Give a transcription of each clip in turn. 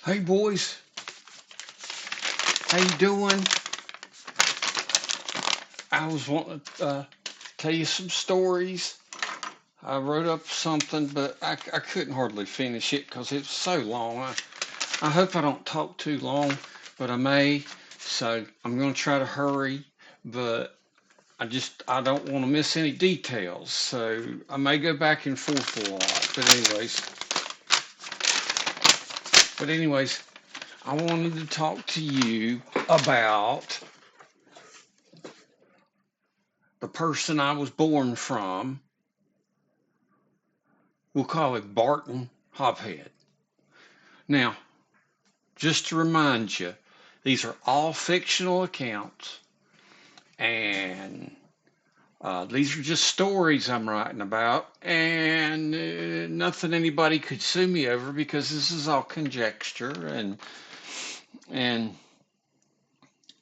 Hey boys, how you doing? I was wanting to tell you some stories. I wrote up something, but I couldn't hardly finish it because it's so long. I hope I don't talk too long, but I may. So I'm going to try to hurry, but I don't want to miss any details. So I may go back and forth a lot. But anyways, I wanted to talk to you about the person I was born from. We'll call it Barton Hophead. Now, just to remind you, these are all fictional accounts, and these are just stories I'm writing about, and nothing anybody could sue me over because this is all conjecture, and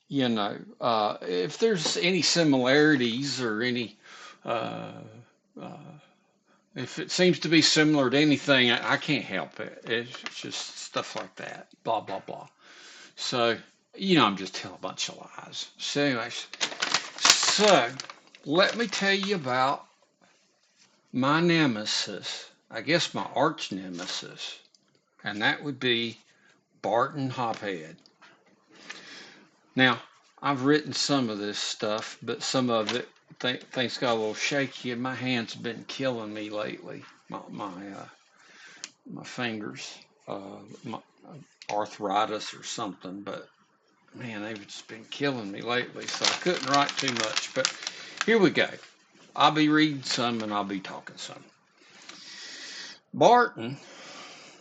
if there's any similarities or any uh, uh, if it seems to be similar to anything, I can't help it. It's just stuff like that. Blah, blah, blah. So, I'm just telling a bunch of lies. So, anyways, so let me tell you about my nemesis. I guess my arch nemesis. And that would be Barton Hophead. Now, I've written some of this stuff, but some of it, things got a little shaky, and my hands have been killing me lately. My fingers, my arthritis or something, but man, they've just been killing me lately, so I couldn't write too much. But here we go. I'll be reading some and I'll be talking some. Barton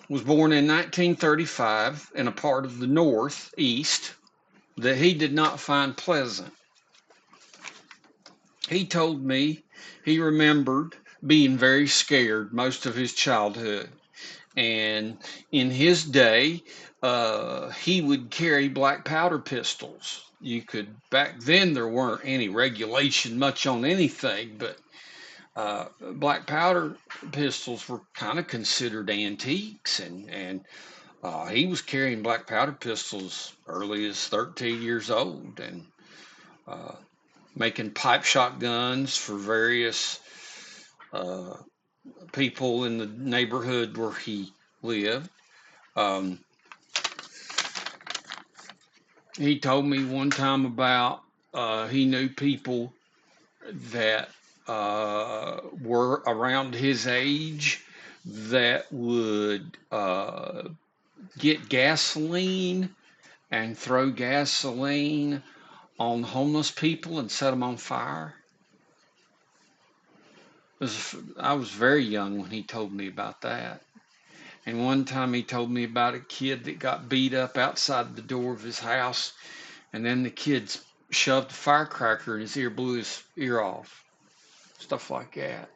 was born in 1935 in a part of the Northeast that he did not find pleasant. He told me he remembered being very scared most of his childhood. And in his day, he would carry black powder pistols. Back then, there weren't any regulation much on anything, but black powder pistols were kind of considered antiques, and he was carrying black powder pistols early as 13 years old, and uh, making pipe shotguns for various uh, people in the neighborhood where he lived. Um, he told me one time about he knew people that were around his age that would get gasoline and throw gasoline on homeless people and set them on fire. I was very young when he told me about that. And one time he told me about a kid that got beat up outside the door of his house, and then the kids shoved a firecracker in his ear, blew his ear off. Stuff like that.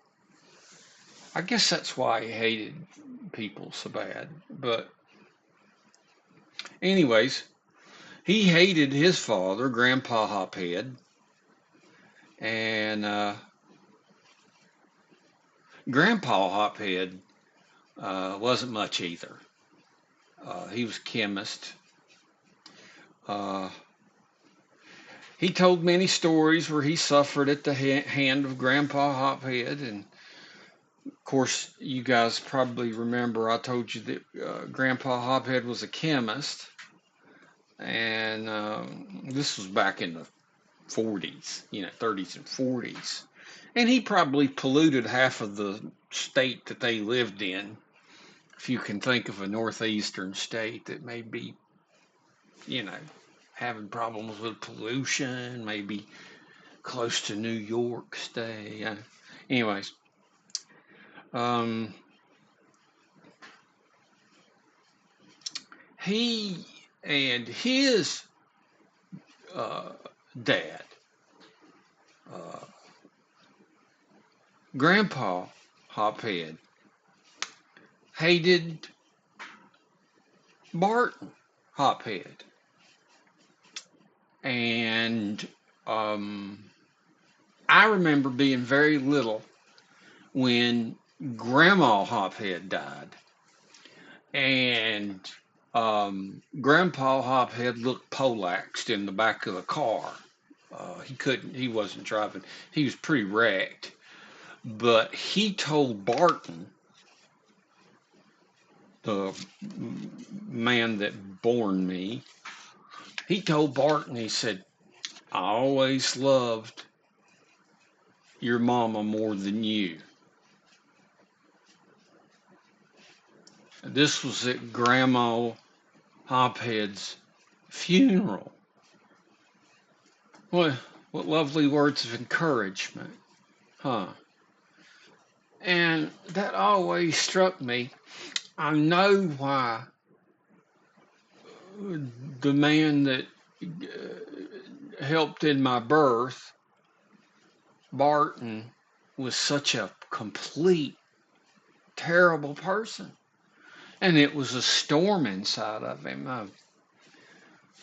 I guess that's why he hated people so bad. But, anyways, he hated his father, Grandpa Hophead, and Grandpa Hophead wasn't much either. He was a chemist. Uh, he told many stories where he suffered at the hand of Grandpa Hophead, and of course, you guys probably remember I told you that Grandpa Hophead was a chemist, and this was back in the 40s, 30s and 40s. And he probably polluted half of the state that they lived in. If you can think of a northeastern state that may be, you know, having problems with pollution, maybe close to New York State. Anyways, um, he and his uh, dad, uh, Grandpa Hophead, hated Barton Hophead. And I remember being very little when Grandma Hophead died. And Grandpa Hophead looked polaxed in the back of the car. He wasn't driving. He was pretty wrecked. But he told Barton, the man that born me, he told Barton, he said, I always loved your mama more than you. This was at Grandma Hophead's funeral. What lovely words of encouragement, huh? And that always struck me. I know why the man that helped in my birth, Barton, was such a complete, terrible person. And it was a storm inside of him,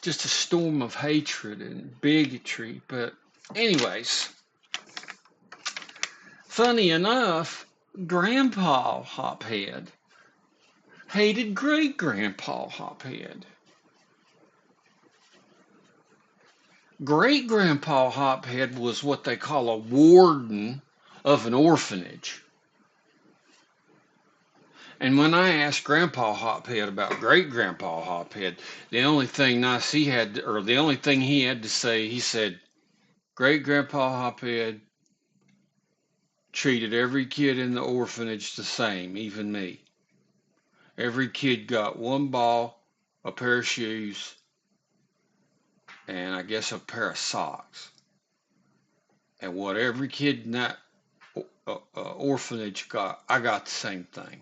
just a storm of hatred and bigotry. But, anyways, funny enough, Grandpa Hophead hated Great Grandpa Hophead. Great Grandpa Hophead was what they call a warden of an orphanage. And when I asked Grandpa Hophead about Great Grandpa Hophead, the only thing the only thing he had to say, he said, Great Grandpa Hophead treated every kid in the orphanage the same, even me. Every kid got one ball, a pair of shoes, and I guess a pair of socks. And what every kid in that orphanage got, I got the same thing.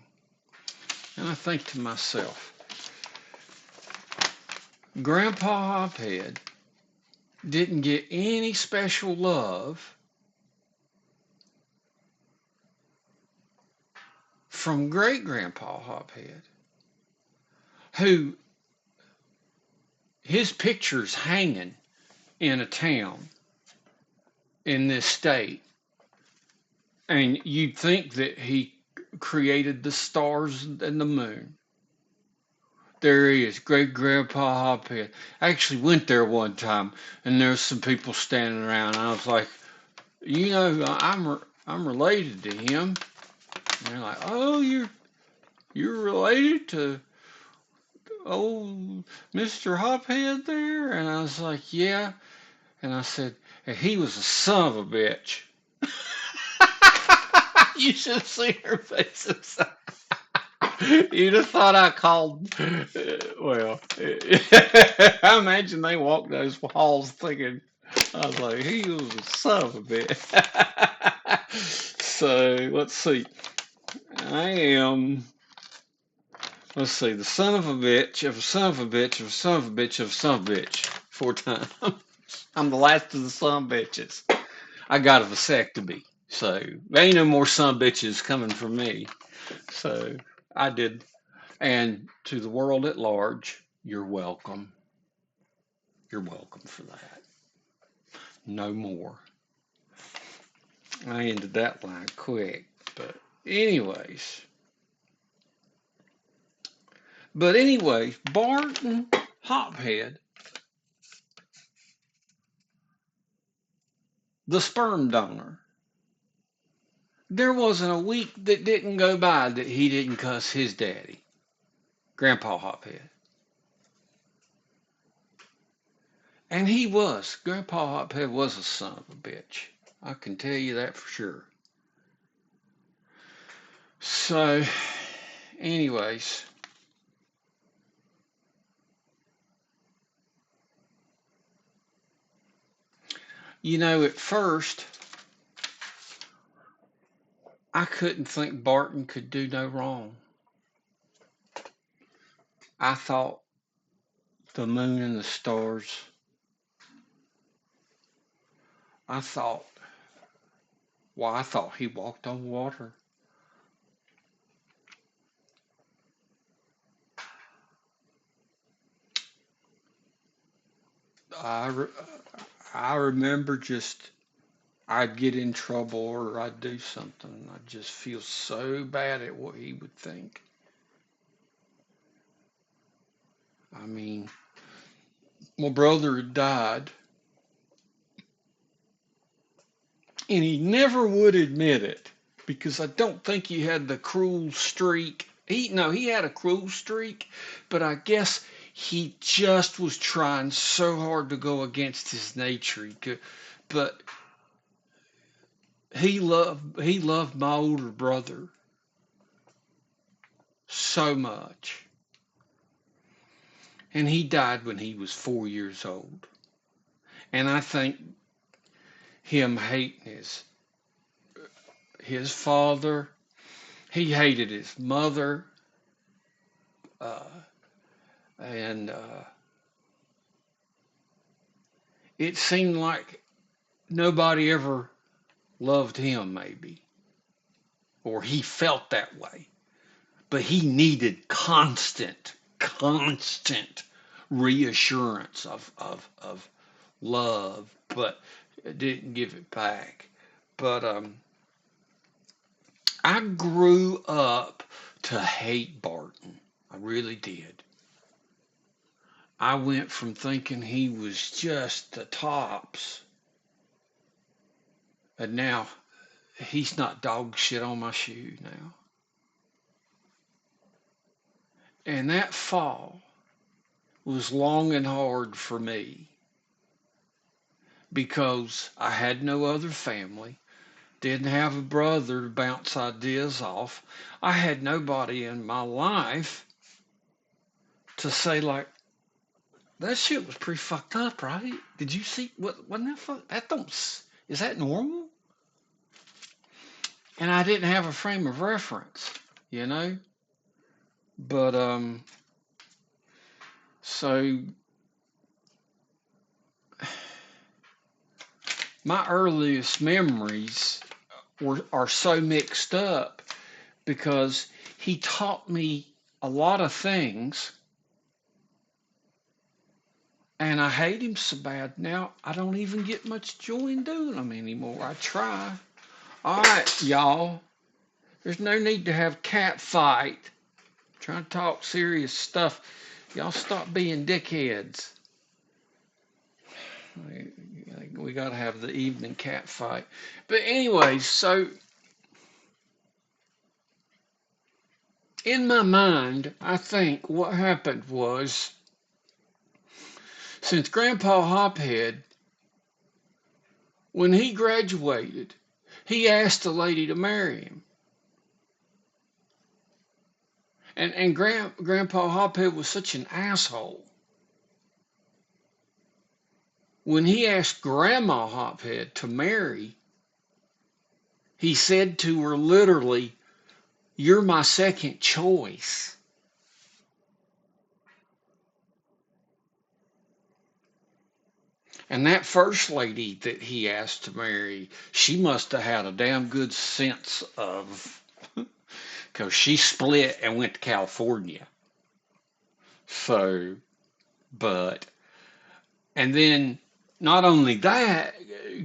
And I think to myself, Grandpa Hophead didn't get any special love from Great Grandpa Hophead, who his picture's hanging in a town in this state. And you'd think that he created the stars and the moon. There he is, Great Grandpa Hophead. I actually went there one time, and there's some people standing around. And I was like, you know, I'm related to him. And they're like, oh, you're related to old Mr. Hophead there? And I was like, yeah. And I said, and he was a son of a bitch. You should see her faces. You'd have thought I called. Well, I imagine they walked those halls thinking, I was like, he was a son of a bitch. So, let's see. I am, let's see, the son of a bitch, of a son of a bitch, of a son of a bitch, of a son of a bitch. 4 times. I'm the last of the son of bitches. I got a vasectomy. So, there ain't no more son of bitches coming from me. So, I did. And to the world at large, you're welcome. You're welcome for that. No more. I ended that line quick. But anyways. Barton Hophead, the sperm donor. There wasn't a week that didn't go by that he didn't cuss his daddy, Grandpa Hophead. And Grandpa Hophead was a son of a bitch. I can tell you that for sure. So, anyways, you know, at first, I couldn't think Barton could do no wrong. I thought the moon and the stars, I thought he walked on water. I, re- I remember just I'd get in trouble or I'd do something. I'd just feel so bad at what he would think. I mean, my brother had died, and he never would admit it because I don't think he had the cruel streak. He had a cruel streak, but I guess he just was trying so hard to go against his nature. But he loved my older brother so much, and he died when he was 4 years old. And I think him hating his father, he hated his mother, uh, and it seemed like nobody ever loved him, maybe, or he felt that way. But he needed constant reassurance of love, but didn't give it back. But I grew up to hate Barton. I really did. I went from thinking he was just the tops, and now he's not dog shit on my shoe now. And that fall was long and hard for me because I had no other family, didn't have a brother to bounce ideas off. I had nobody in my life to say like, that shit was pretty fucked up, right? Did you see what wasn't that fuck? That don't is that normal? And I didn't have a frame of reference, you know. But so my earliest memories are so mixed up because he taught me a lot of things, and I hate him so bad now I don't even get much joy in doing them anymore. I try. All right, y'all. There's no need to have cat fight. I'm trying to talk serious stuff. Y'all stop being dickheads. We got to have the evening cat fight. But anyways, so in my mind, I think what happened was since Grandpa Hophead, when he graduated, he asked a lady to marry him. And Grandpa Hophead was such an asshole. When he asked Grandma Hophead to marry, he said to her literally, "You're my second choice." And that first lady that he asked to marry, she must have had a damn good sense of, because she split and went to California. So, but, and then not only that,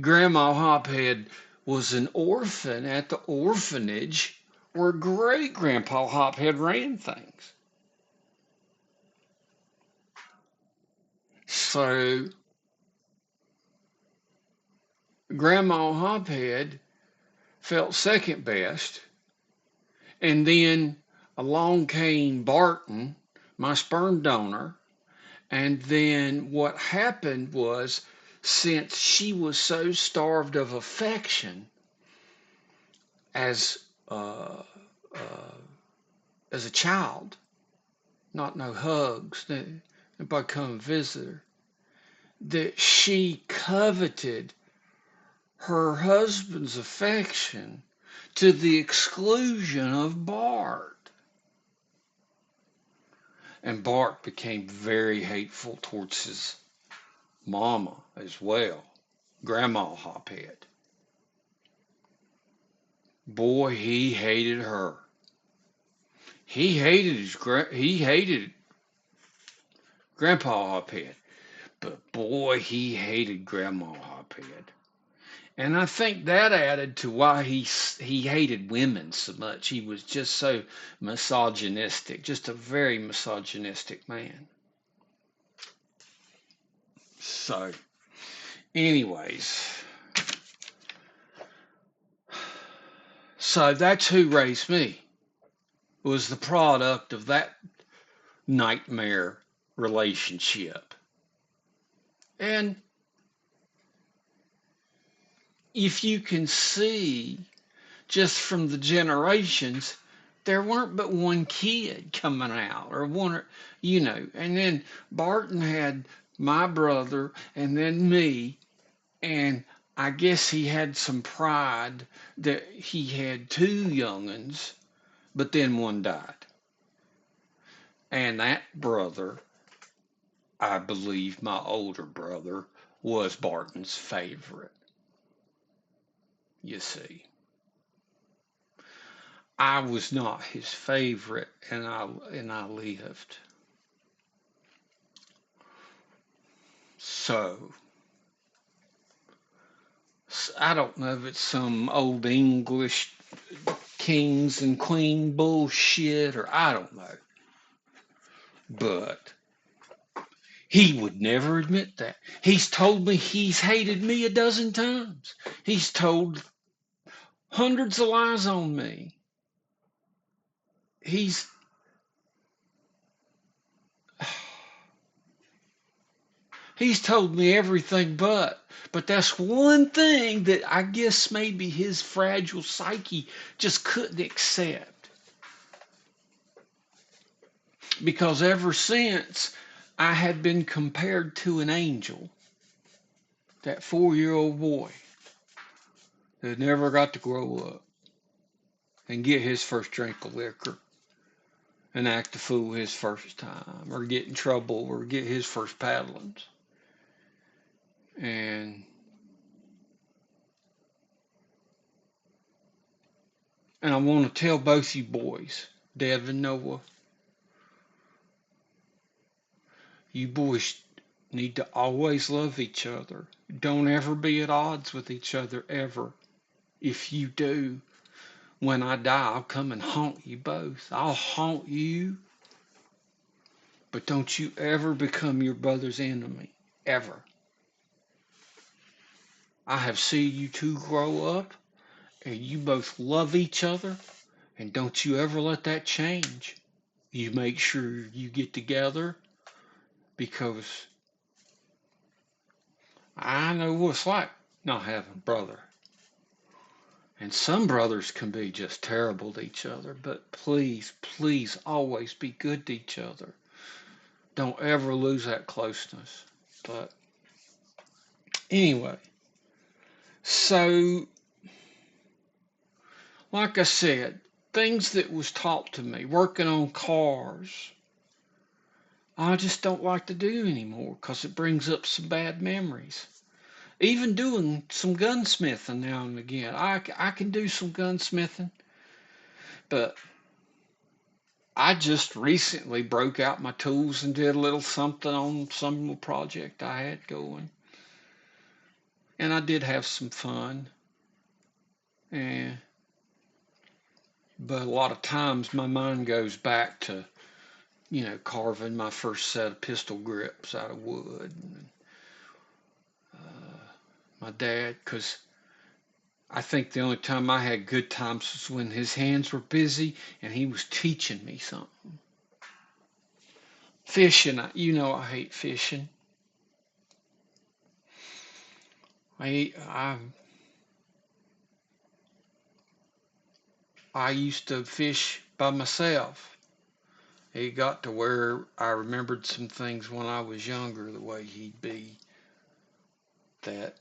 Grandma Hophead was an orphan at the orphanage where great Grandpa Hophead ran things. So, Grandma Hophead felt second best. And then along came Barton, my sperm donor. And then what happened was, since she was so starved of affection as uh, uh, as a child, not no hugs, nobody come and visit her, that she coveted her husband's affection to the exclusion of Bart. And Bart became very hateful towards his mama as well, Grandma Hophead. Boy, he hated her. He hated Grandpa Hophead, but boy, he hated Grandma Hophead. And I think that added to why he hated women so much. He was just so misogynistic, just a very misogynistic man. So, anyways, so that's who raised me, was the product of that nightmare relationship. And if you can see just from the generations, there weren't but one kid coming out, or one, and then Barton had my brother and then me, and I guess he had some pride that he had two young'uns, but then one died. And that brother, I believe my older brother, was Barton's favorite, you see. I was not his favorite, and I lived. So I don't know if it's some old English kings and queen bullshit, or I don't know. But he would never admit that. He's told me he's hated me a dozen times. He's told hundreds of lies on me. He's he's told me everything but that's one thing that I guess maybe his fragile psyche just couldn't accept. Because ever since I had been compared to an angel, that 4-year-old boy that never got to grow up and get his first drink of liquor and act a fool his first time, or get in trouble, or get his first paddlings. And I want to tell both you boys, Devin, Noah, you boys need to always love each other. Don't ever be at odds with each other, ever. If you do, when I die, I'll come and haunt you both. I'll haunt you, but don't you ever become your brother's enemy, ever. I have seen you two grow up, and you both love each other, and don't you ever let that change. You make sure you get together, because I know what it's like not having a brother. And some brothers can be just terrible to each other, but please, please always be good to each other. Don't ever lose that closeness. But anyway, so like I said, things that was taught to me, working on cars, I just don't like to do anymore because it brings up some bad memories. Even doing some gunsmithing now and again. I can do some gunsmithing, but I just recently broke out my tools and did a little something on some little project I had going. And I did have some fun. And, but a lot of times my mind goes back to, carving my first set of pistol grips out of wood. And, my dad, because I think the only time I had good times was when his hands were busy and he was teaching me something. Fishing, I hate fishing. I used to fish by myself. It got to where I remembered some things when I was younger, the way he'd be, that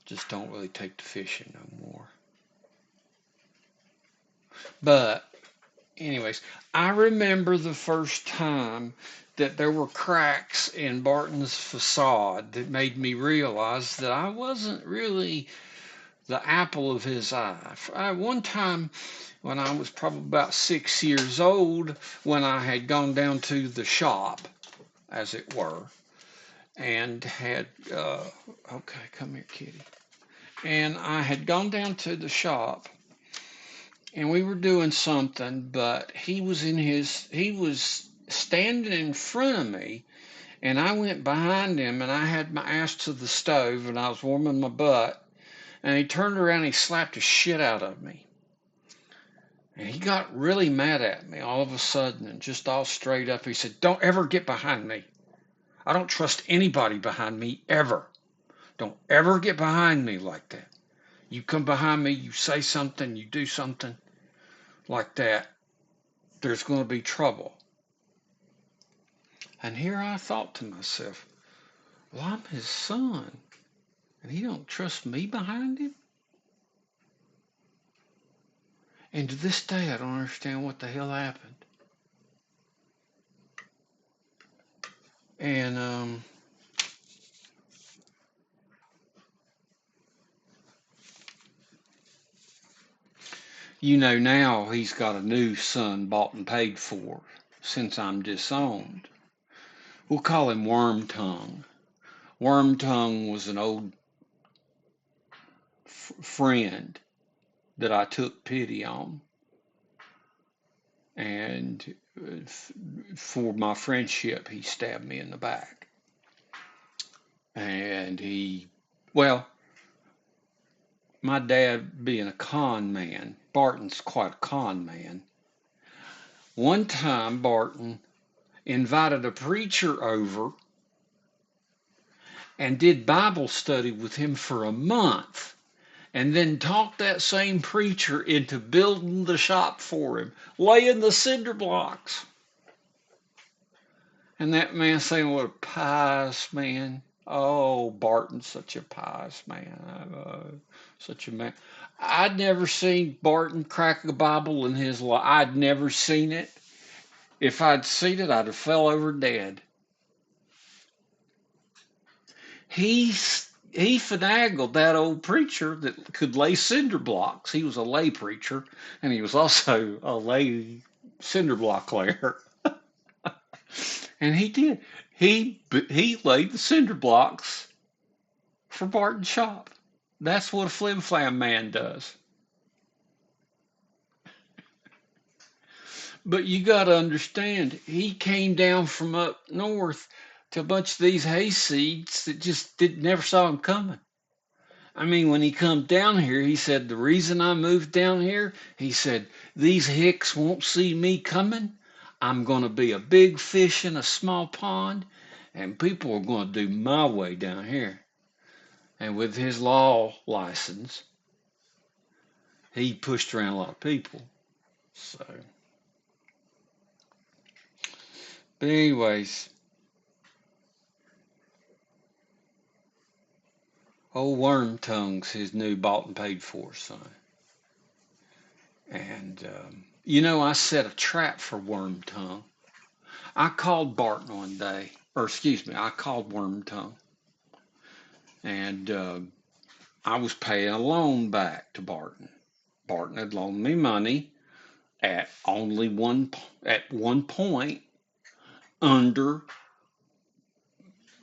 just don't really take to fishing no more. But anyways, I remember the first time that there were cracks in Barton's facade that made me realize that I wasn't really the apple of his eye. One time when I was probably about 6 years old, when I had gone down to the shop, as it were, and had, okay, come here, kitty. And I had gone down to the shop, and we were doing something, but he was standing in front of me, And I went behind him and I had my ass to the stove and I was warming my butt. And he turned around and he slapped the shit out of me. And he got really mad at me all of a sudden and just all straight up. He said, "Don't ever get behind me. I don't trust anybody behind me ever. Don't ever get behind me like that. You come behind me, you say something, you do something like that, there's going to be trouble." And here I thought to myself, well, I'm his son, and he don't trust me behind him? And to this day, I don't understand what the hell happened. And, now he's got a new son bought and paid for since I'm disowned. We'll call him Worm Tongue. Worm Tongue was an old friend that I took pity on. And for my friendship, he stabbed me in the back. And well, my dad being a con man, Barton's quite a con man. One time, Barton invited a preacher over and did Bible study with him for a month, and then talked that same preacher into building the shop for him, laying the cinder blocks. And that man saying, "What a pious man." Oh, Barton's such a pious man. Such a man. I'd never seen Barton crack a Bible in his life. I'd never seen it. If I'd seen it, I'd have fell over dead. He finagled that old preacher that could lay cinder blocks. He was a lay preacher, and he was also a lay cinder block layer. And he did. He laid the cinder blocks for Barton's shop. That's what a flim flam man does. But you got to understand, he came down from up north to a bunch of these hayseeds that just never saw him coming. I mean, when he come down here, he said, "The reason I moved down here," he said, "these hicks won't see me coming. I'm going to be a big fish in a small pond, and people are going to do my way down here." And with his law license, he pushed around a lot of people. So, but anyways, old Worm Tongue's his new bought and paid for son. And, I set a trap for Worm Tongue. I called Barton one day, or excuse me, I called Worm Tongue. And I was paying a loan back to Barton. Barton had loaned me money at one point under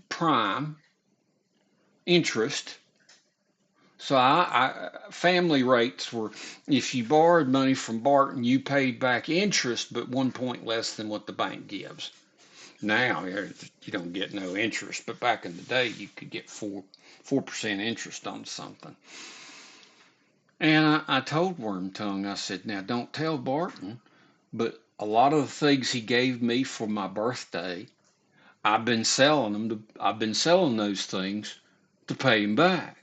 prime interest. So family rates were, if you borrowed money from Barton, you paid back interest, but 1 point less than what the bank gives. Now you don't get no interest, but back in the day you could get 4% interest on something. And I told Worm Tongue, I said, "Now don't tell Barton, but a lot of the things he gave me for my birthday, I've been selling those things to pay him back.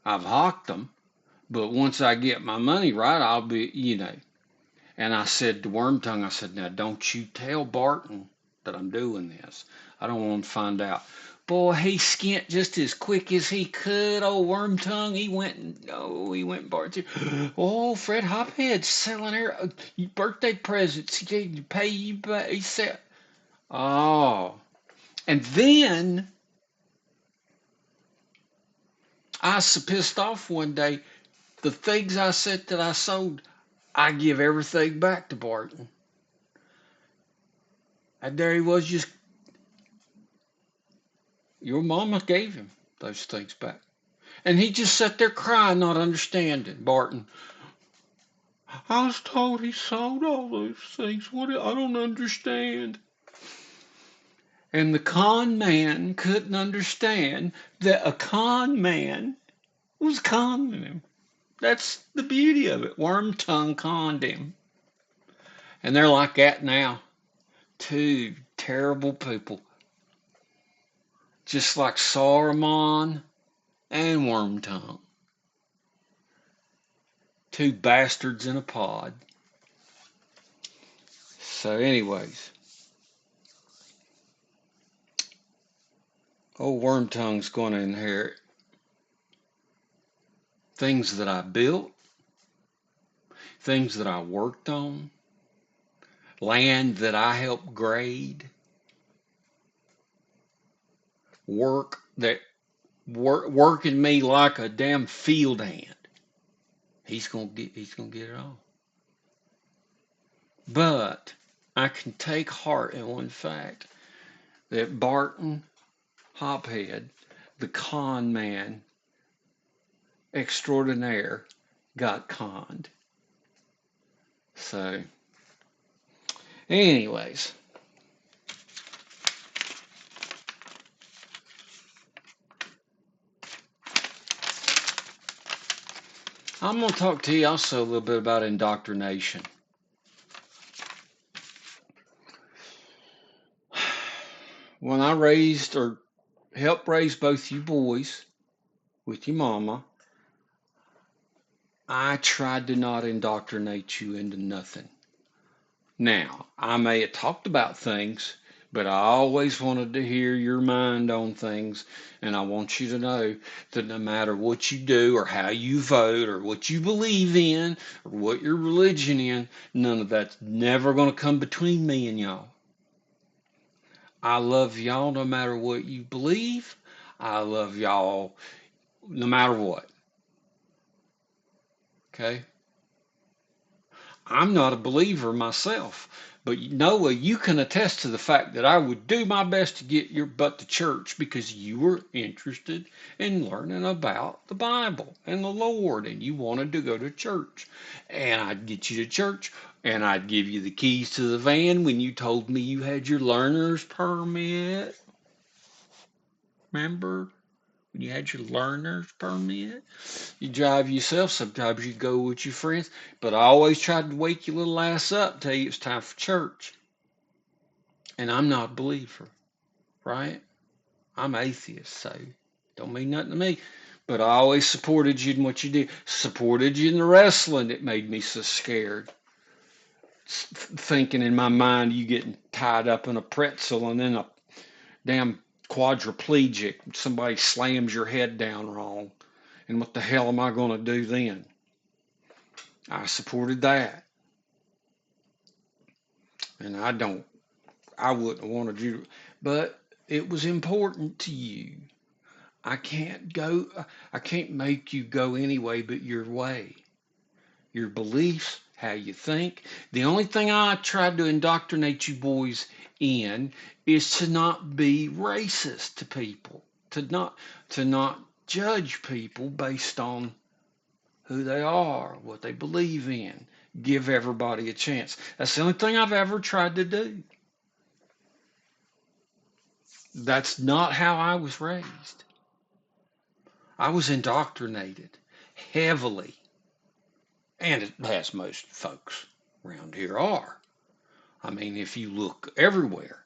I've hawked them, but once I get my money right, I'll be." And I said to Worm Tongue, I said, "Now don't you tell Barton that I'm doing this. I don't want to find out." Boy, he skint just as quick as he could. Old Worm Tongue, he went Barton. "Oh, Fred Hophead's selling birthday presents. He gave you pay you back." He said, "Oh." And then I was so pissed off one day. The things I said that I sold, I give everything back to Barton. And there he was, just, "Your mama gave him those things back." And he just sat there crying, not understanding. Barton, "I was told he sold all those things. I don't understand." And the con man couldn't understand that a con man was conning him. That's the beauty of it. Worm tongue conned him. And they're like that now. Two terrible people. Just like Saruman and Worm Tongue. Two bastards in a pod. So anyways, old Worm Tongue's going to inherit things that I built, things that I worked on, land that I helped grade, working me like a damn field hand. He's gonna get it all. But I can take heart in one fact that Barton Hophead, the con man extraordinaire, got conned. So, anyways, I'm going to talk to you also a little bit about indoctrination. When I raised or helped raise both you boys with your mama, I tried to not indoctrinate you into nothing. Now, I may have talked about things, but I always wanted to hear your mind on things, and I want you to know that no matter what you do or how you vote or what you believe in or what your religion in, none of that's never going to come between me and y'all. I love y'all no matter what you believe. I love y'all no matter what. Okay? I'm not a believer myself, but Noah, you can attest to the fact that I would do my best to get your butt to church because you were interested in learning about the Bible and the Lord, and you wanted to go to church. And I'd get you to church, and I'd give you the keys to the van when you told me you had your learner's permit. Remember? When you had your learner's permit, you drive yourself. Sometimes you go with your friends. But I always tried to wake your little ass up, tell you it's time for church. And I'm not a believer, right? I'm atheist, so don't mean nothing to me. But I always supported you in what you did. Supported you in the wrestling that made me so scared. Thinking in my mind you getting tied up in a pretzel and then a damn quadriplegic. Somebody slams your head down wrong. And what the hell am I going to do then? I supported that. And I wouldn't have wanted you, but it was important to you. I can't make you go any way but your way. Your beliefs, how you think. The only thing I tried to indoctrinate you boys in is to not be racist to people, to not judge people based on who they are, what they believe in. Give everybody a chance. That's the only thing I've ever tried to do. That's not how I was raised. I was indoctrinated heavily, and as most folks around here are. I mean, if you look everywhere,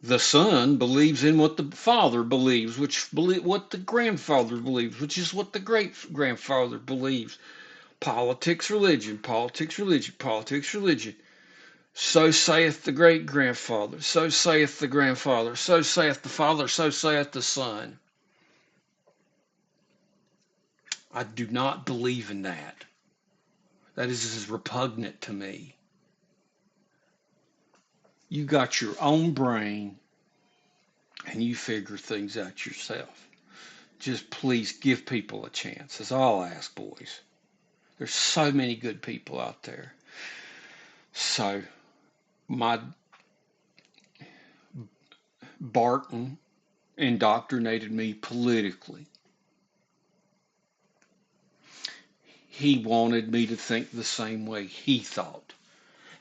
the son believes in what the father believes, what the grandfather believes, which is what the great grandfather believes. Politics, religion, politics, religion, politics, religion. So saith the great grandfather, so saith the grandfather, so saith the father, so saith the son. I do not believe in that. That is repugnant to me. You got your own brain and you figure things out yourself. Just please give people a chance. That's all I ask, boys. There's so many good people out there. So, my Barton indoctrinated me politically. He wanted me to think the same way he thought.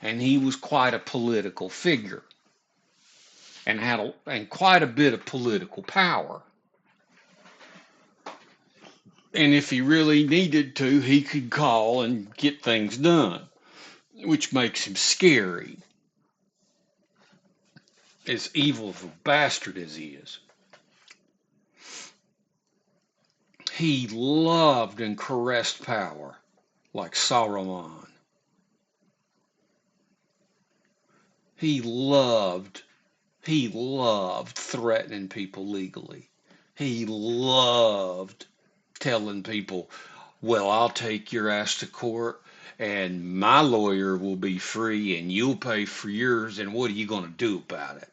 And he was quite a political figure. and and quite a bit of political power. And if he really needed to, he could call and get things done, which makes him scary, as evil of a bastard as he is. He loved and caressed power like Saruman. He loved he loved threatening people legally. He loved telling people, well, I'll take your ass to court and my lawyer will be free and you'll pay for yours, and what are you going to do about it?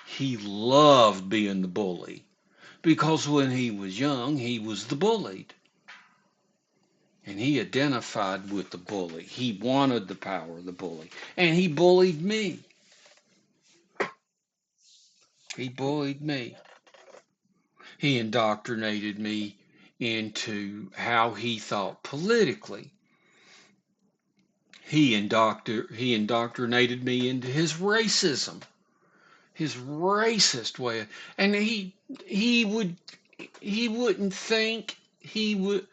He loved being the bully because when he was young, he was the bullied. And he identified with the bully. He wanted the power of the bully. And he bullied me. He bullied me. He indoctrinated me into how he thought politically. He indoctrinated me into his racism, his racist way. And he would he wouldn't think he would.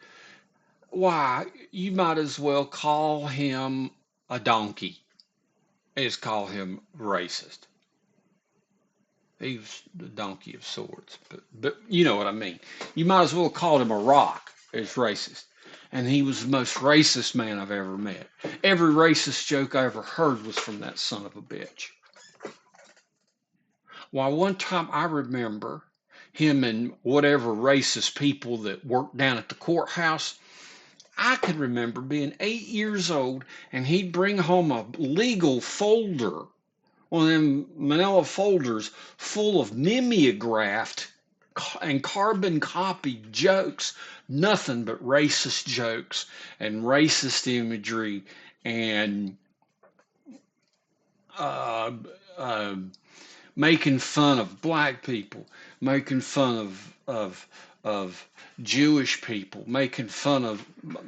Why? You might as well call him a donkey as call him racist. He was the donkey of swords, but you know what I mean. You might as well call him a rock as racist. And he was the most racist man I've ever met. Every racist joke I ever heard was from that son of a bitch. Why, one time I remember him and whatever racist people that worked down at the courthouse. I can remember being 8 years old and he'd bring home a legal folder, one of them manila folders full of mimeographed and carbon copied jokes, nothing but racist jokes and racist imagery and uh, uh, making fun of black people, making fun of Jewish people, making fun of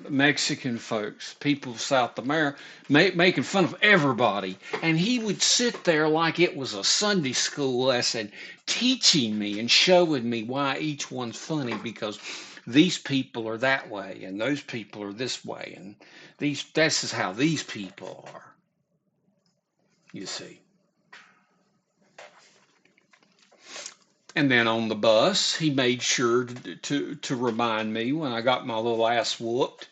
Mexican folks, people of South America, making fun of everybody. And he would sit there like it was a Sunday school lesson, teaching me and showing me why each one's funny, because these people are that way and those people are this way, and this is how these people are, you see. And then on the bus, he made sure to remind me when I got my little ass whooped,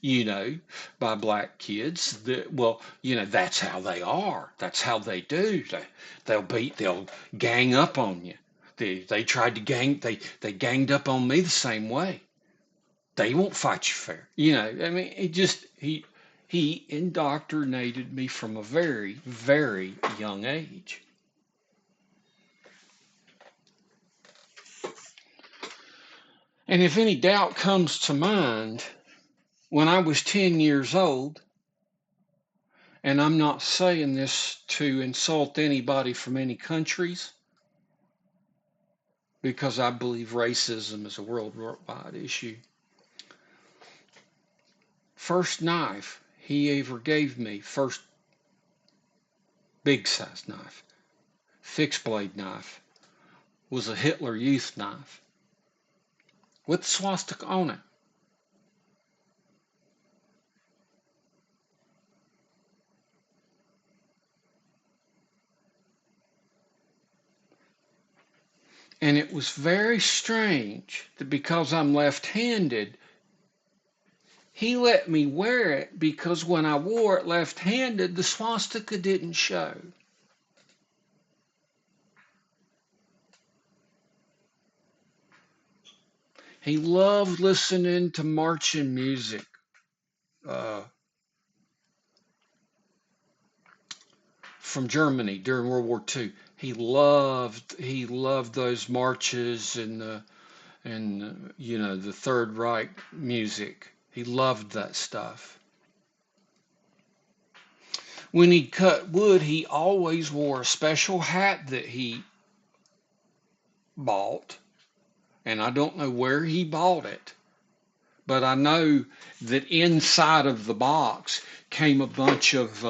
you know, by black kids that, well, you know, that's how they are. That's how they do. They'll gang up on you. They tried to they ganged up on me the same way. They won't fight you fair. You know, I mean, he indoctrinated me from a very, very young age. And if any doubt comes to mind, when I was 10 years old, and I'm not saying this to insult anybody from any countries, because I believe racism is a worldwide issue. First knife he ever gave me, first big size knife, fixed blade knife, was a Hitler Youth knife with swastika on it. And it was very strange that because I'm left-handed, he let me wear it, because when I wore it left-handed, the swastika didn't show. He loved listening to marching music uh, from Germany during World War II. He loved those marches and you know, the Third Reich music. He loved that stuff. When he cut wood, he always wore a special hat that he bought, and I don't know where he bought it, but I know that inside of the box came a bunch of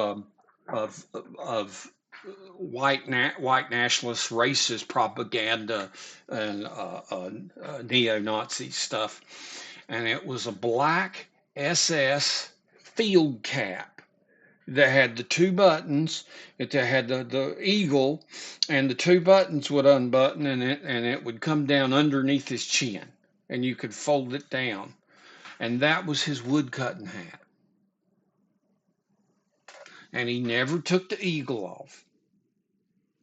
white nationalist racist propaganda and neo-Nazi stuff, and it was a black SS field cap that had the two buttons. It had the eagle, and the two buttons would unbutton, and it would come down underneath his chin, and you could fold it down, and that was his woodcutting hat. And he never took the eagle off.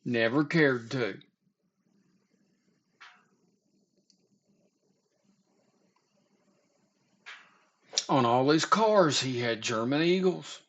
Never cared to. On all his cars, he had German eagles.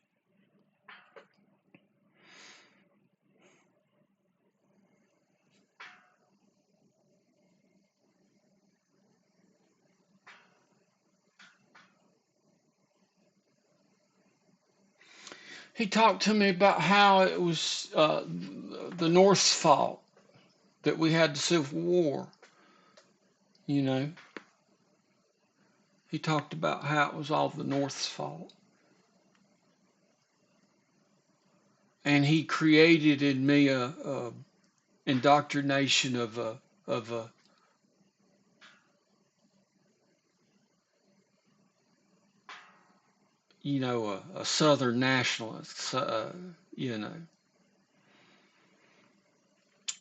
He talked to me about how it was the North's fault that we had the Civil War. You know, he talked about how it was all the North's fault. And he created in me a indoctrination of a a Southern nationalist, you know,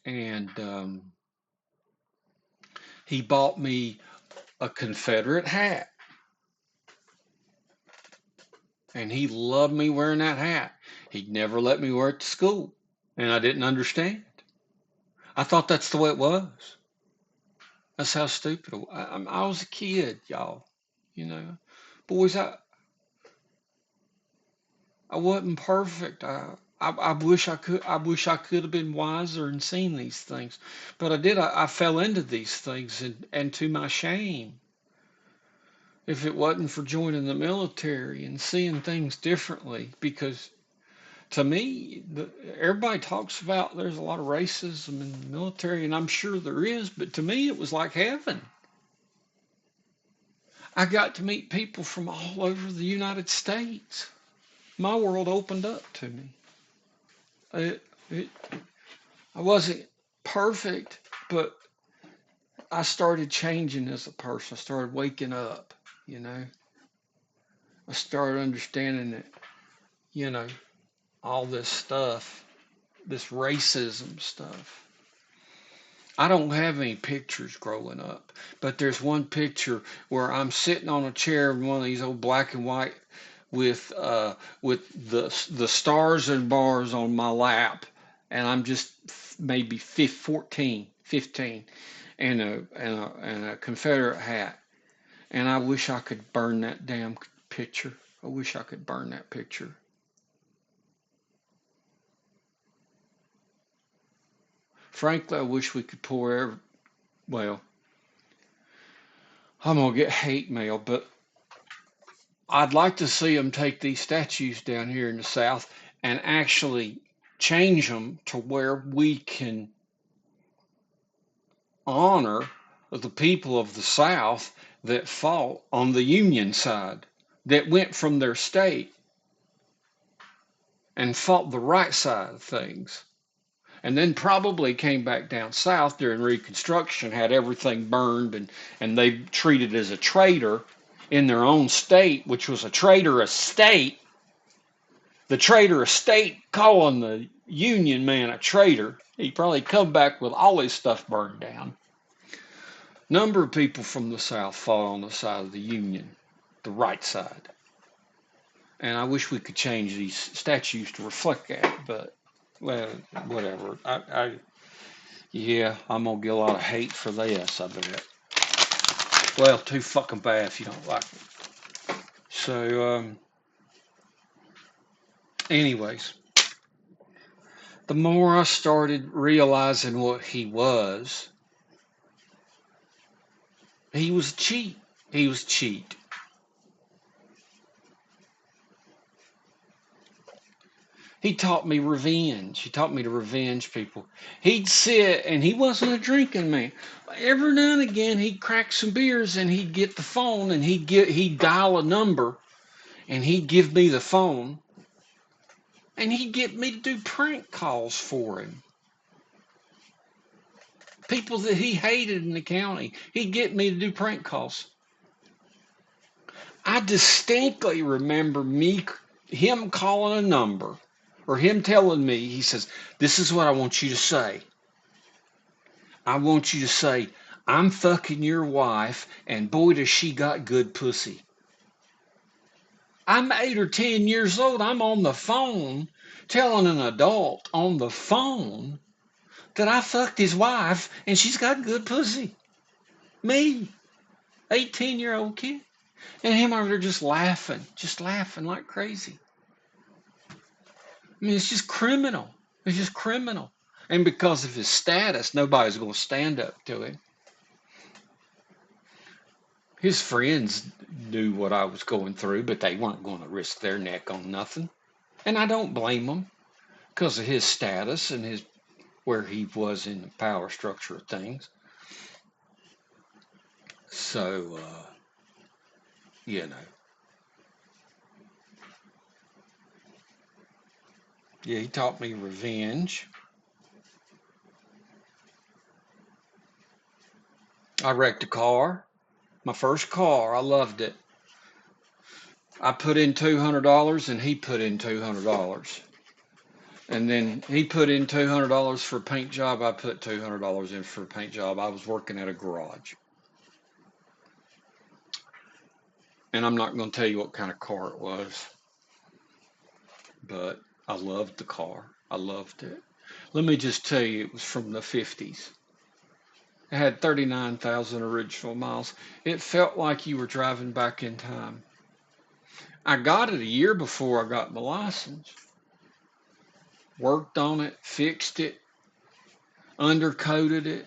and he bought me a Confederate hat, and he loved me wearing that hat. He'd never let me wear it to school, and I didn't understand. I thought that's the way it was. That's how stupid I was a kid, y'all. You know, boys, I wasn't perfect. I wish I could. I wish I could have been wiser and seen these things, but I did. I fell into these things, and to my shame, if it wasn't for joining the military and seeing things differently, because to me, everybody talks about there's a lot of racism in the military, and I'm sure there is, but to me, it was like heaven. I got to meet people from all over the United States. My world opened up to me. It, it, I wasn't perfect, but I started changing as a person. I started waking up, you know. I started understanding that, you know, all this stuff, this racism stuff. I don't have any pictures growing up, but there's one picture where I'm sitting on a chair in one of these old black and white with the stars and bars on my lap, and I'm just maybe 14, 15, and a Confederate hat, and I wish I could burn that damn picture. I wish I could burn that picture. Frankly, I wish we could well, I'm gonna get hate mail, but I'd like to see them take these statues down here in the South and actually change them to where we can honor the people of the South that fought on the Union side, that went from their state and fought the right side of things, and then probably came back down south during Reconstruction, had everything burned, and they treated as a traitor in their own state, which was a traitorous state. The traitorous state calling the Union man a traitor. He'd probably come back with all his stuff burned down. Number of people from the South fought on the side of the Union, the right side. And I wish we could change these statues to reflect that, but well, whatever. Yeah, I'm gonna get a lot of hate for this, I bet. Well, too fucking bad if you don't like it. So, anyways, the more I started realizing what he was cheat. He was cheat. He taught me revenge. He taught me to revenge people. He'd sit, and he wasn't a drinking man. Every now and again, he'd crack some beers, and he'd get the phone, and he'd dial a number, and he'd give me the phone, and he'd get me to do prank calls for him. People that he hated in the county, he'd get me to do prank calls. I distinctly remember him calling a number, or him telling me, he says, "This is what I want you to say. I want you to say, I'm fucking your wife, and boy, does she got good pussy." I'm 8 or 10 years old. I'm on the phone telling an adult on the phone that I fucked his wife and she's got good pussy. Me, 18-year-old kid. And him over there just laughing like crazy. I mean, it's just criminal. It's just criminal. And because of his status, nobody's going to stand up to him. His friends knew what I was going through, but they weren't going to risk their neck on nothing. And I don't blame them because of his status and where he was in the power structure of things. So, you know. Yeah, he taught me revenge. I wrecked a car. My first car. I loved it. I put in $200 and he put in $200. And then he put in $200 for a paint job. I put $200 in for a paint job. I was working at a garage. And I'm not going to tell you what kind of car it was. But I loved the car. I loved it. Let me just tell you, it was from the 50s. It had 39,000 original miles. It felt like you were driving back in time. I got it a year before I got my license. Worked on it, fixed it, undercoated it.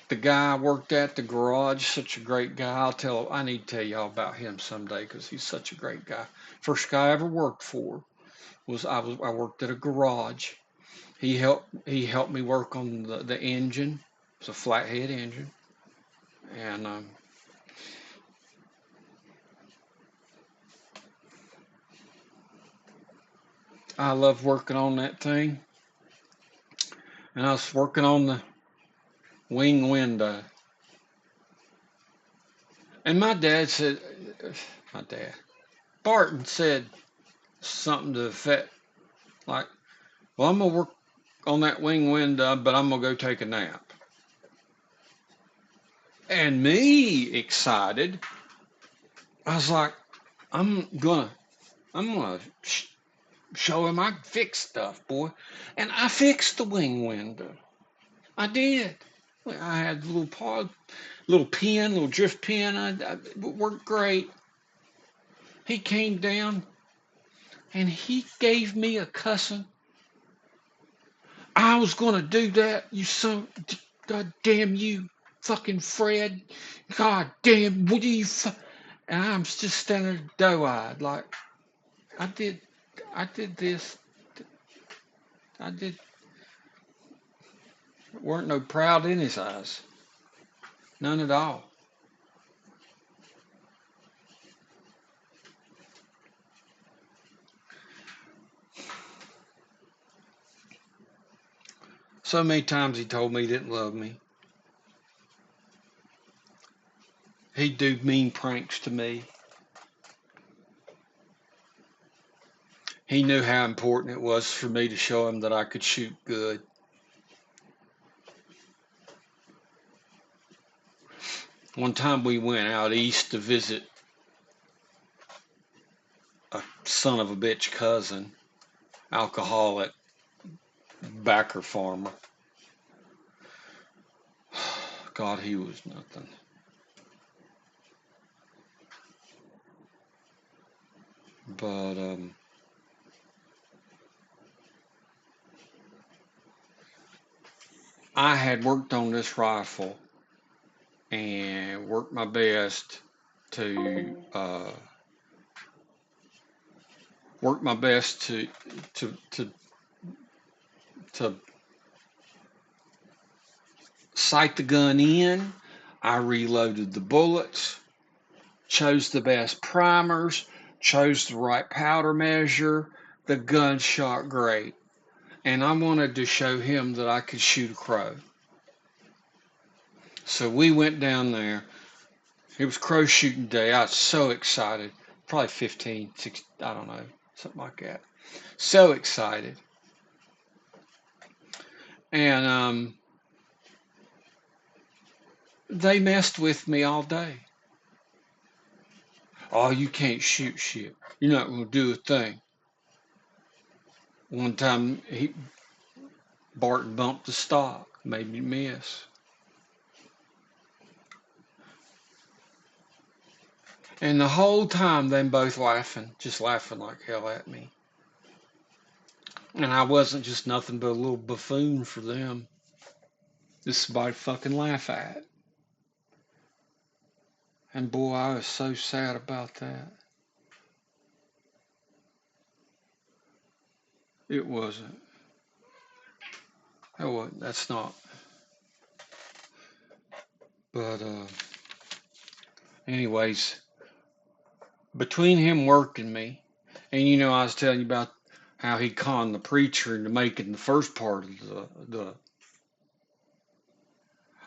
The guy I worked at the garage, such a great guy. I need to tell y'all about him someday because he's such a great guy. First guy I ever worked for I worked at a garage. He helped me work on the engine. It's a flathead engine. And I loved working on that thing. And I was working on the wing window. And my dad, Barton said something to the effect like, "Well, I'm going to work on that wing window, but I'm going to go take a nap." And me, excited, I was like, I'm gonna show him I can fix stuff, boy. And I fixed the wing window. I did. I had a little pin, little drift pin. It worked great. He came down and he gave me a cussing. "I was gonna do that, you son. God damn you, fucking Fred. God damn, what do you?" And I'm just standing there doe-eyed, like, I did this. I did. Weren't no proud in his eyes. None at all. So many times he told me he didn't love me. He'd do mean pranks to me. He knew how important it was for me to show him that I could shoot good. One time we went out east to visit a son of a bitch cousin, alcoholic, backer farmer. God, he was nothing. But I had worked on this rifle and worked my best to to sight the gun in. I reloaded the bullets, chose the best primers, chose the right powder measure, the gun shot great, and I wanted to show him that I could shoot a crow. So we went down there. It was crow shooting day. I was so excited. Probably 15, 16, I don't know, something like that. So excited. And they messed with me all day. Oh, you can't shoot shit. You're not going to do a thing. One time, Barton bumped the stock, made me miss. And the whole time, them both laughing, just laughing like hell at me. And I wasn't just nothing but a little buffoon for them. Just somebody fucking laugh at. And boy, I was so sad about that. It wasn't. That's not. But anyways, between him working me, and I was telling you about how he conned the preacher into making the first part of the.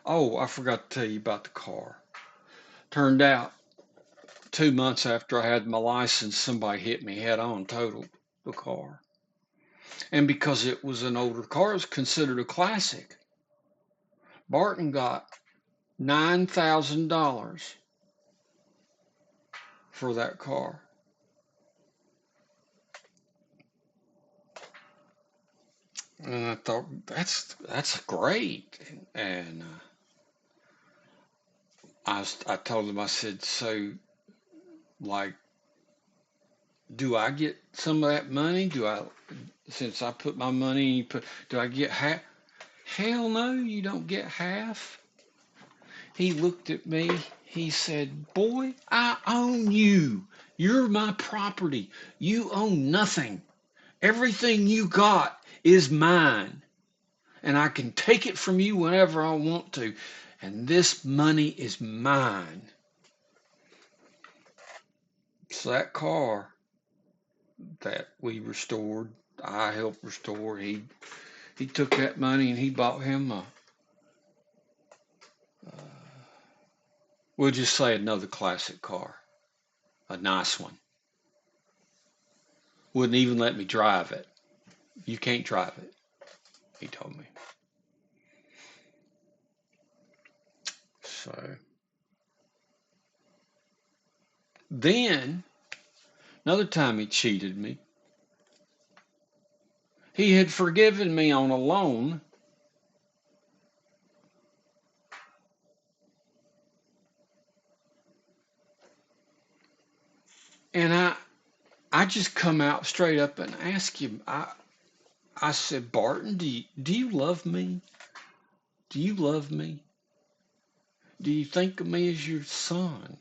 Oh, I forgot to tell you about the car. Turned out 2 months after I had my license, somebody hit me head on, totaled the car. And because it was an older car, it was considered a classic. Barton got $9,000 for that car. And I thought, that's great. And I told him, I said, so, like, do I get some of that money? Since I put my money in, do I get half? Hell no, you don't get half. He looked at me. He said, boy, I own you. You're my property. You own nothing. Everything you got is mine. And I can take it from you whenever I want to. And this money is mine. So that car that we restored, I helped restore, he took that money and he bought him we'll just say another classic car. A nice one. Wouldn't even let me drive it. You can't drive it, he told me. So then, another time he cheated me. He had forgiven me on a loan. And I just come out straight up and ask him. I said, Barton, do you love me? Do you love me? Do you think of me as your son?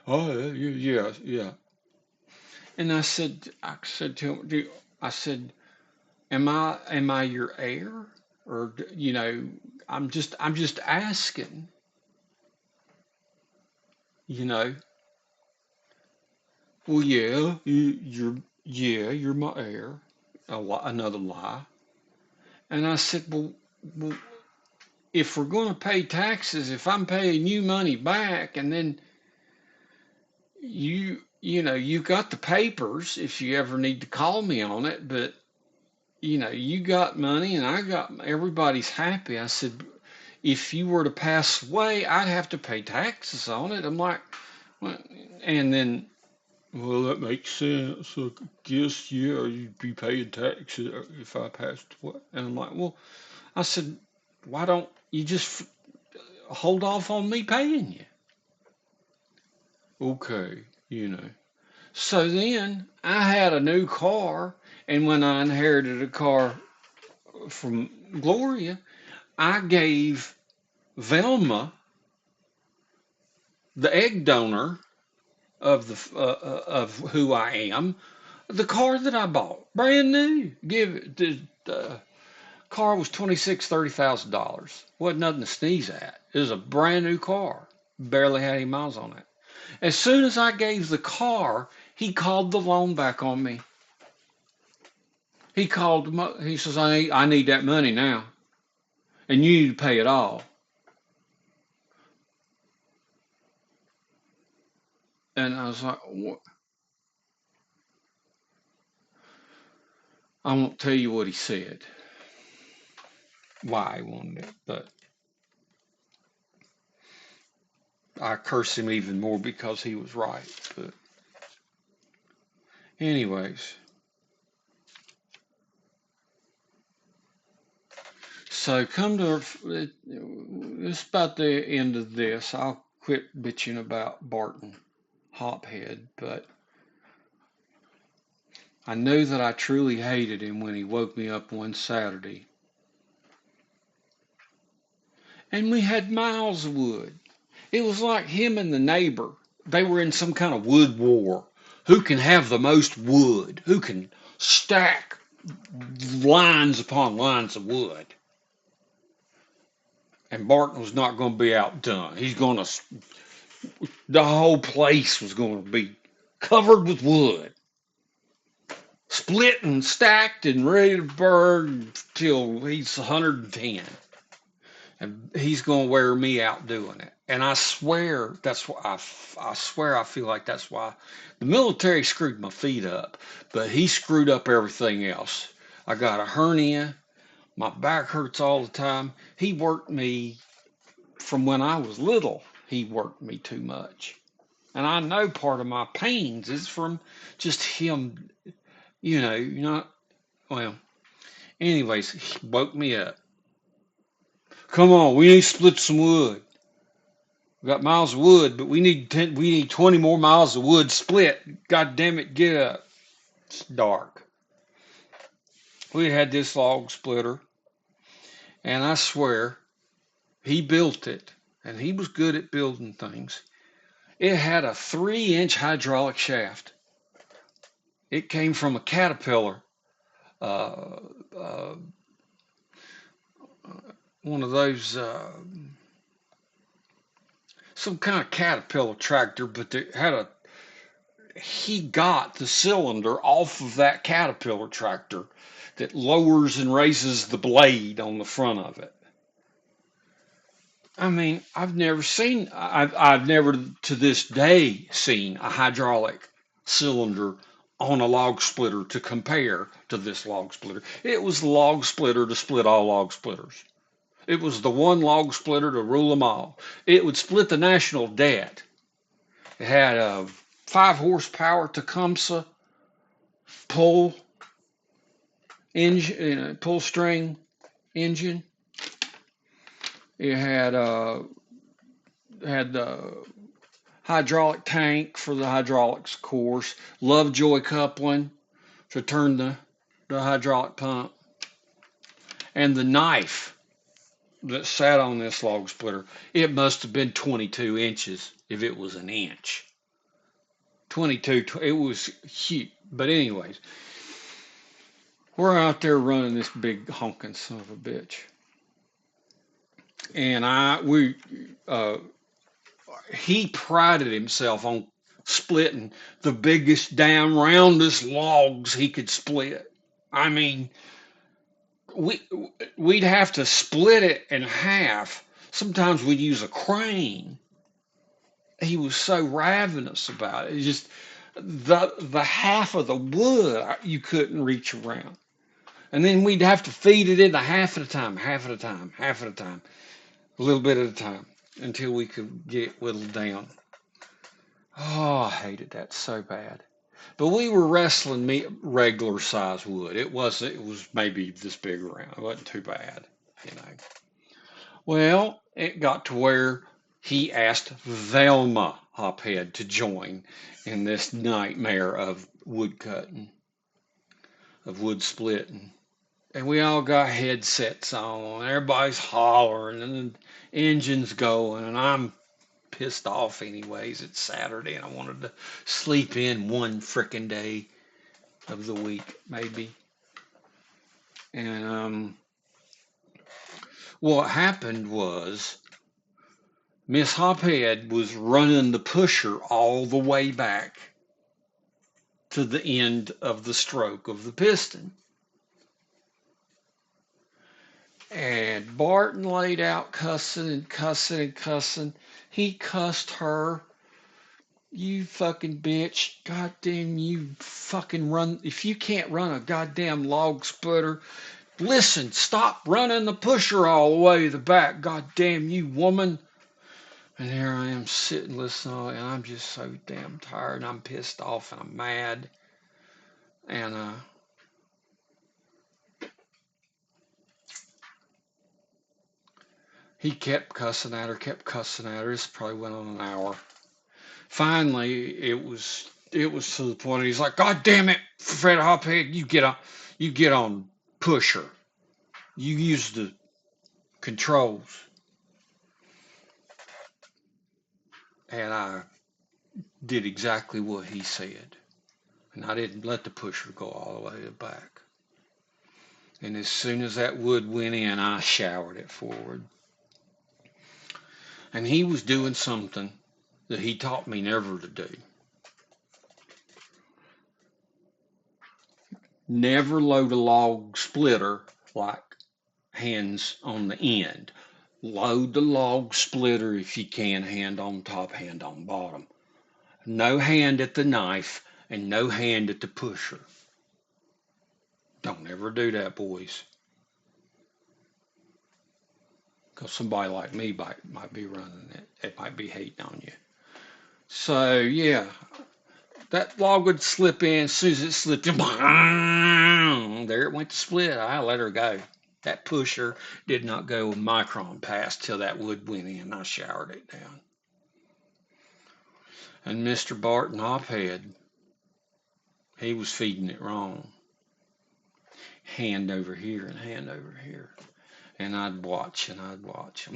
Oh, yeah, yeah. And I said to him, I said, am I your heir? Or, I'm just asking, you know. Well, yeah, you're my heir. Another lie. And I said, well, if we're going to pay taxes, if I'm paying you money back, and then you got the papers if you ever need to call me on it, but you got money and I got, everybody's happy. I said, if you were to pass away, I'd have to pay taxes on it. I'm like, well, and then, well, that makes sense. I guess, yeah, you'd be paying taxes if I passed away. And I'm like, well, I said, why don't you just hold off on me paying you? Okay, So then I had a new car, and when I inherited a car from Gloria, I gave Velma, the egg donor of who I am, the car that I bought, brand new. The car was $30,000. Wasn't nothing to sneeze at. It was a brand new car. Barely had any miles on it. As soon as I gave the car, he called the loan back on me. He called him up. He says, I need that money now, and you need to pay it all. And I was like, what? I won't tell you what he said, why he wanted it, but I cursed him even more because he was right. But anyways, so come to it's about the end of this. I'll quit bitching about Barton Hophead, but I knew that I truly hated him when he woke me up one Saturday. And we had miles of wood. It was like him and the neighbor. They were in some kind of wood war. Who can have the most wood? Who can stack lines upon lines of wood? And Barton was not going to be outdone. The whole place was going to be covered with wood, split and stacked and ready to burn till he's 110. And he's going to wear me out doing it. And I swear that's why I swear I feel like that's why the military screwed my feet up, but he screwed up everything else. I got a hernia. My back hurts all the time. He worked me from when I was little. He worked me too much. And I know part of my pains is from just him, not, well, anyways, he woke me up. Come on, we need to split some wood. We got miles of wood, but we need 20 more miles of wood split. God damn it, get up. It's dark. We had this log splitter, and I swear, he built it, and he was good at building things. It had a 3-inch hydraulic shaft. It came from a Caterpillar, uh, uh, one of those, some kind of Caterpillar tractor, but he got the cylinder off of that Caterpillar tractor that lowers and raises the blade on the front of it. I mean, I've never to this day seen a hydraulic cylinder on a log splitter to compare to this log splitter. It was the log splitter to split all log splitters. It was the one log splitter to rule them all. It would split the national debt. It had a 5 horsepower Tecumseh pull engine, pull string engine. It had the hydraulic tank for the hydraulics course, Lovejoy coupling to turn the hydraulic pump, and the knife that sat on this log splitter. It must have been 22 inches if it was an inch. 22, it was huge. But anyways, we're out there running this big honking son of a bitch. And he prided himself on splitting the biggest, damn roundest logs he could split. I mean, we'd have to split it in half. Sometimes we'd use a crane. He was so ravenous about it. It's just the half of the wood you couldn't reach around. And then we'd have to feed it in half at a time, half at a time, half at a time, a little bit at a time until we could get it whittled down. Oh, I hated that so bad. But we were wrestling regular size wood. It was maybe this big around. It wasn't too bad, you know. Well, it got to where he asked Velma Hophead to join in this nightmare of wood cutting, of wood splitting. And we all got headsets on. Everybody's hollering and the engine's going. And I'm pissed off anyways. It's Saturday and I wanted to sleep in one frickin' day of the week, maybe. And what happened was Miss Hophead was running the pusher all the way back to the end of the stroke of the piston. And Barton laid out cussing and cussing and cussing. He cussed her. You fucking bitch. Goddamn, you fucking run. If you can't run a goddamn log splitter, listen, stop running the pusher all the way to the back. Goddamn, you woman. And here I am sitting listening, and I'm just so damn tired, and I'm pissed off, and I'm mad. And he kept cussing at her, kept cussing at her. This probably went on an hour. Finally, it was to the point he's like, God damn it, Fred Hophead, you get on pusher. You use the controls. And I did exactly what he said. And I didn't let the pusher go all the way to the back. And as soon as that wood went in, I showered it forward. And he was doing something that he taught me never to do. Never load a log splitter like hands on the end. Load the log splitter if you can, hand on top, hand on bottom. No hand at the knife and no hand at the pusher. Don't ever do that, boys. Because somebody like me might be running it. It might be hating on you. So, yeah, that log would slip in. As soon as it slipped in, there it went to split. I let her go. That pusher did not go a micron past till that wood went in. I showered it down. And Mr. Barton Hophead, he was feeding it wrong. Hand over here and hand over here. And I'd watch and I'd watch.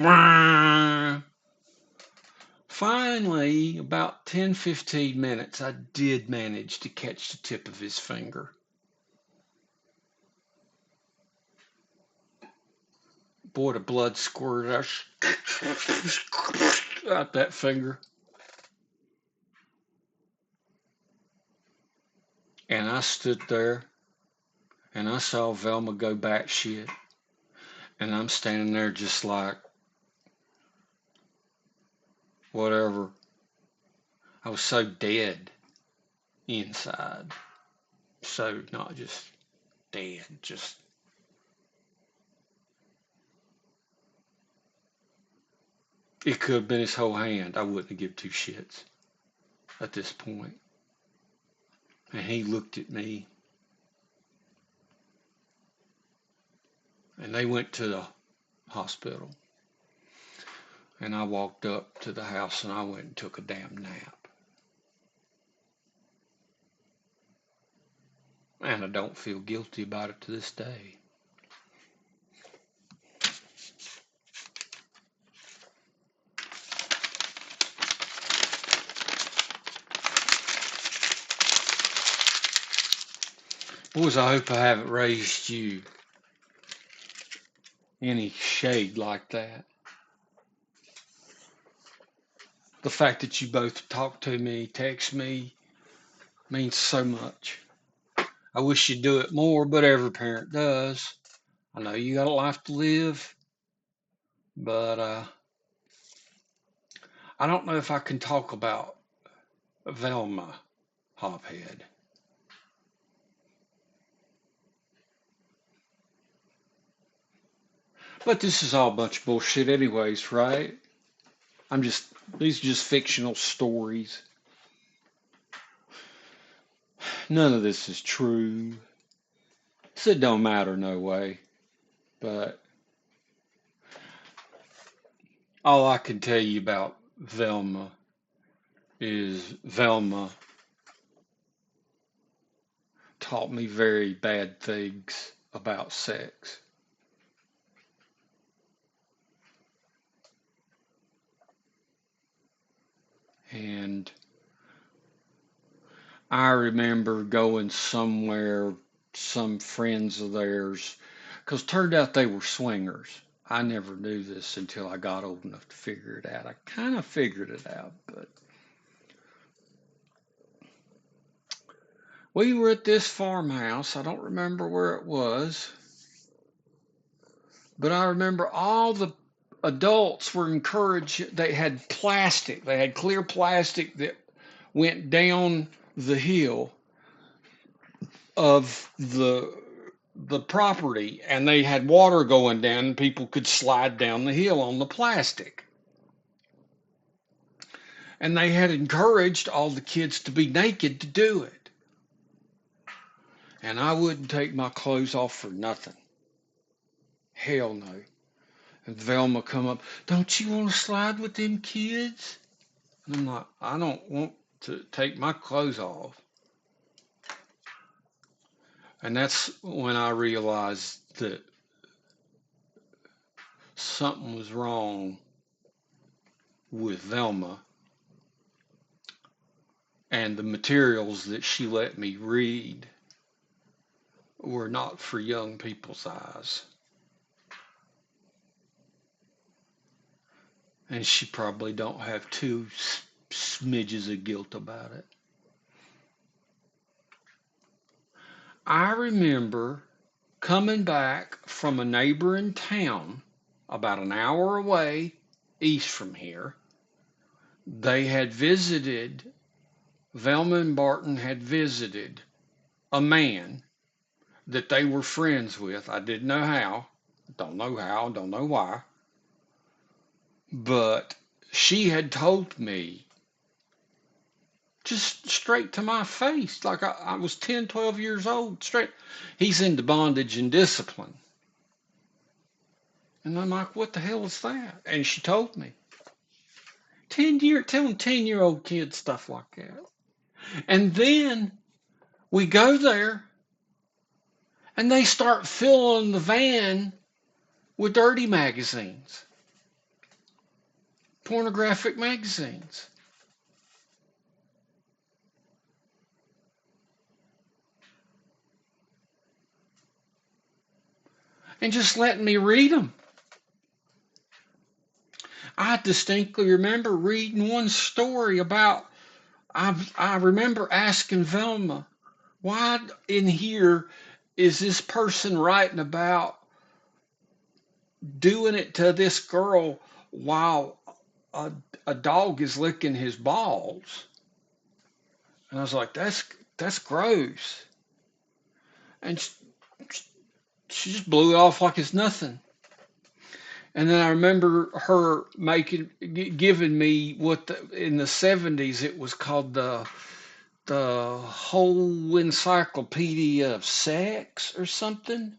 Finally, about 10-15 minutes, I did manage to catch the tip of his finger. Boy, the blood squirted out that finger. And I stood there and I saw Velma go batshit. And I'm standing there just like, whatever. I was so dead inside. So not just dead, just it could have been his whole hand. I wouldn't have given two shits at this point. And he looked at me. And they went to the hospital. And I walked up to the house and I went and took a damn nap. And I don't feel guilty about it to this day. Boys, I hope I haven't raised you any shade like that. The fact that you both talk to me, text me, means so much. I wish you'd do it more, but every parent does. I know you got a life to live, but I don't know if I can talk about Velma Hophead. But this is all a bunch of bullshit anyways, right? These are just fictional stories. None of this is true. So it don't matter no way. But all I can tell you about Velma is Velma taught me very bad things about sex. And I remember going somewhere, some friends of theirs, because turned out they were swingers. I never knew this until I got old enough to figure it out. I kind of figured it out, but we were at this farmhouse. I don't remember where it was. But I remember all the adults were encouraged. They had plastic. They had clear plastic that went down the hill of the property, and they had water going down, and people could slide down the hill on the plastic. And they had encouraged all the kids to be naked to do it. And I wouldn't take my clothes off for nothing. Hell no. And Velma come up, don't you want to slide with them kids? And I'm like, I don't want to take my clothes off. And that's when I realized that something was wrong with Velma and the materials that she let me read were not for young people's eyes. And she probably don't have two smidges of guilt about it. I remember coming back from a neighboring town about an hour away east from here. They had visited, Velma and Barton had visited a man that they were friends with. I didn't know how, don't know why, but she had told me just straight to my face, like I was 10, 12 years old, straight. He's into bondage and discipline. And I'm like, what the hell is that? And she told me. Telling 10-year-old kids stuff like that. And then we go there and they start filling the van with dirty magazines, pornographic magazines. And just letting me read them. I distinctly remember reading one story about, I remember asking Velma, why in here is this person writing about doing it to this girl while a, a dog is licking his balls? And I was like, that's gross. And she just blew it off like it's nothing. And then I remember her giving me in the 70s it was called the whole encyclopedia of sex or something.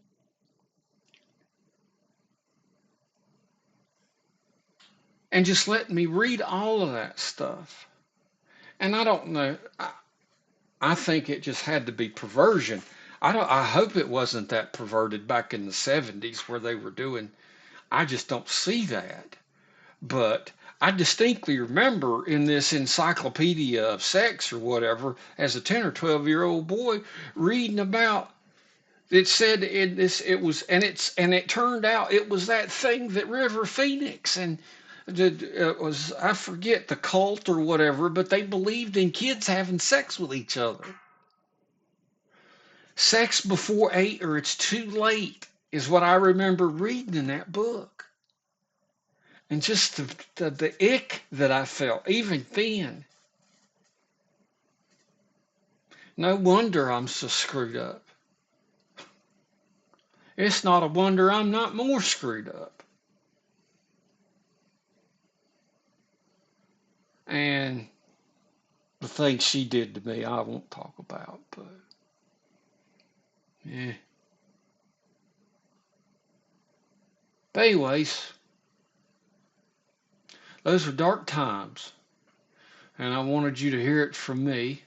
And just letting me read all of that stuff. And I don't know. I think it just had to be perversion. I hope it wasn't that perverted back in the 70s where they were doing. I just don't see that. But I distinctly remember in this encyclopedia of sex or whatever, as a 10 or 12-year-old boy, reading about. It said in this, it turned out it was that thing that River Phoenix and it was, I forget the cult or whatever, but they believed in kids having sex with each other. Sex before 8 or it's too late is what I remember reading in that book. And just the ick that I felt, even then. No wonder I'm so screwed up. It's not a wonder I'm not more screwed up. And the things she did to me, I won't talk about, but yeah. But anyways, those were dark times, and I wanted you to hear it from me.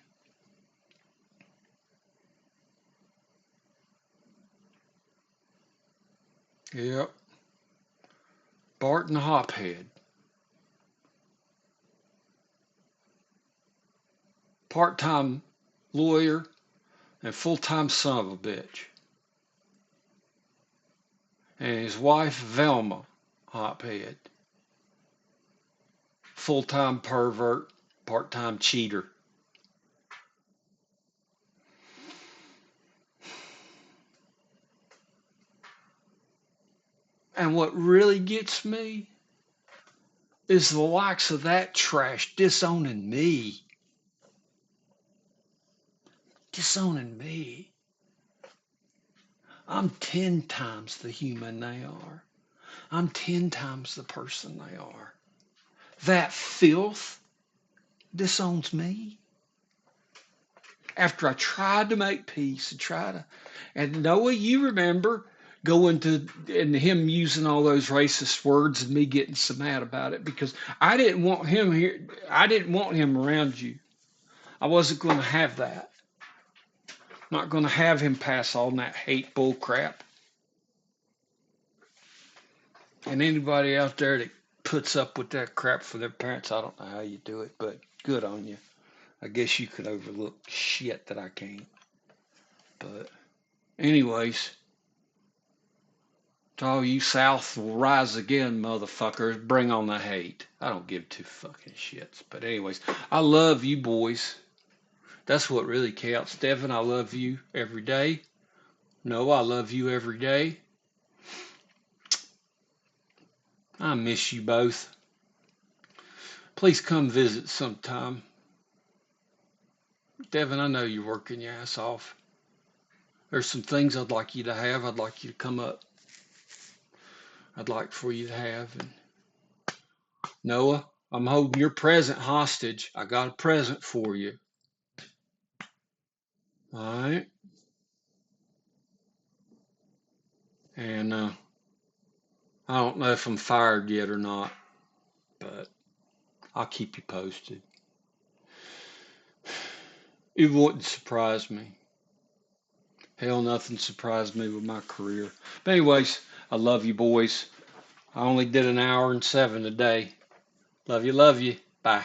Yep, Barton Hophead, part-time lawyer and full-time son of a bitch. And his wife, Velma Hophead, full-time pervert, part-time cheater. And what really gets me is the likes of that trash disowning me. Disowning me. I'm 10 times the human they are. I'm 10 times the person they are. That filth disowns me. After I tried to make peace and Noah, you remember going to, and him using all those racist words and me getting so mad about it because I didn't want him here. I didn't want him around you. I wasn't going to have that. Not going to have him pass on that hate bull crap. And anybody out there that puts up with that crap for their parents, I don't know how you do it, but good on you. I guess you could overlook shit that I can't. But anyways, to all you South will rise again, motherfuckers, bring on the hate. I don't give two fucking shits. But anyways, I love you boys. That's what really counts. Devin, I love you every day. Noah, I love you every day. I miss you both. Please come visit sometime. Devin, I know you're working your ass off. There's some things I'd like you to have. I'd like you to come up. I'd like for you to have. And Noah, I'm holding your present hostage. I got a present for you. All right. And I don't know if I'm fired yet or not, but I'll keep you posted. It wouldn't surprise me. Hell, nothing surprised me with my career. But anyways, I love you boys. I only did an hour and 7 today. Love you, love you. Bye.